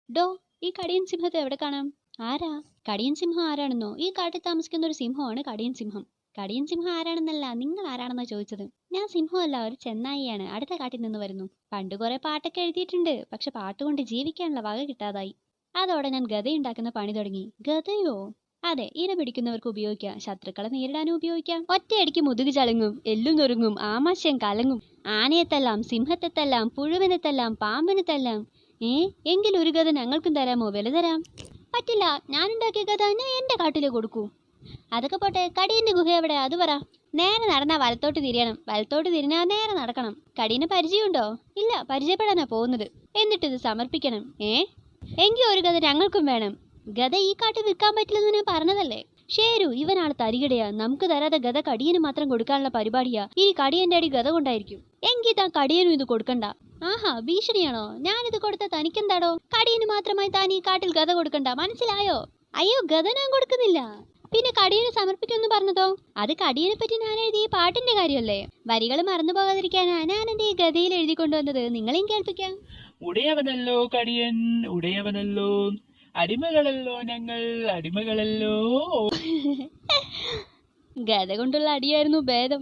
ഡോ, ഈ കടിയൻ സിംഹത്തെ എവിടെ കാണാം? ആരാ കടിയൻ സിംഹം? ആരാണെന്നോ? ഈ കാട്ടിൽ താമസിക്കുന്ന ഒരു സിംഹമാണ് കടിയൻ സിംഹം. കടിയൻ സിംഹം ആരാണെന്നല്ല, നിങ്ങൾ ആരാണെന്നാ ചോദിച്ചത്. ഞാൻ സിംഹമല്ല, ഒരു ചെന്നായിയാണ്. അടുത്ത കാട്ടിൽ നിന്ന് വരുന്നു. പണ്ട് കുറെ പാട്ടൊക്കെ എഴുതിയിട്ടുണ്ട്, പക്ഷെ പാട്ടുകൊണ്ട് ജീവിക്കാനുള്ള വക കിട്ടാതായി. അതോടെ ഞാൻ ഗതയുണ്ടാക്കുന്ന പണി തുടങ്ങി. ഗതയോ? അതെ, ഇര പിടിക്കുന്നവർക്ക് ഉപയോഗിക്കാം, ശത്രുക്കളെ നേരിടാനും ഉപയോഗിക്കാം. ഒറ്റയടിക്ക് മുതുകു ചളുങ്ങും, എല്ലും നുറുങ്ങും, ആമാശയം കലങ്ങും. ആനയെത്തെല്ലാം, സിംഹത്തെത്തെല്ലാം, പുഴുവിനെത്തെല്ലാം, പാമ്പിനെത്തെല്ലാം. എങ്കിൽ ഒരു ഗത ഞങ്ങൾക്കും തരാമോ? വില തരാം. പറ്റില്ല, ഞാനുണ്ടാക്കിയ ഗത ഞാൻ എന്റെ കാട്ടിലെ കൊടുക്കൂ. അതൊക്കെ പോട്ടെ, കടിയന്റെ ഗുഹ എവിടെ? അത് പറ. നേരെ നടന്നാ വലത്തോട്ട് തിരിയണം, വലത്തോട്ട് തിരിഞ്ഞാ നേരെ നടക്കണം. കടിയന് പരിചയമുണ്ടോ? ഇല്ല, പരിചയപ്പെടാനാ പോകുന്നത്. എന്നിട്ടിത് സമർപ്പിക്കണം. എങ്കിൽ ഒരു ഗത ഞങ്ങൾക്കും വേണം. ഗത ഈ കാട്ടിൽ വിൽക്കാൻ പറ്റില്ലെന്ന് ഞാൻ പറഞ്ഞതല്ലേ. ഷേരു, ഇവനാണ് തരികിടയാ. നമുക്ക് തരാതെ ഗത കടിയന് മാത്രം കൊടുക്കാനുള്ള പരിപാടിയാ. ഈ കടിയന്റെ അടി ഗത കൊണ്ടായിരിക്കും. എങ്കിൽ താൻ കടിയനും ഇത് കൊടുക്കണ്ട. ആഹാ, ഭീഷണിയാണോ? ഞാനിത് കൊടുത്ത തനിക്കെന്താടോ? കടിയന് മാത്രമായി താൻ ഈ കാട്ടിൽ ഗത കൊടുക്കണ്ട, മനസ്സിലായോ? അയ്യോ, ഗത ഞാൻ കൊടുക്കുന്നില്ല. പിന്നെ കടിയന് സമർപ്പിക്കുമെന്ന് പറഞ്ഞതോ? അത് കടിയനെ പറ്റി ഞാൻ എഴുതിയ പാട്ടിന്റെ കാര്യമല്ലേ. വരികൾ മറന്നു പോകാതിരിക്കാനാ ഞാൻ എന്റെ ഈ ഗതയിൽ എഴുതി കൊണ്ടുവന്നത്. നിങ്ങളെയും കേൾപ്പിക്കാം. ഉടയവനല്ലോ കടിയൻ, ഉടയവനല്ലോ. അടിമകളല്ലോ ഞങ്ങൾ, അടിമകളല്ലോ. ഗത കൊണ്ടുള്ള അടിയായിരുന്നു ഭേദം.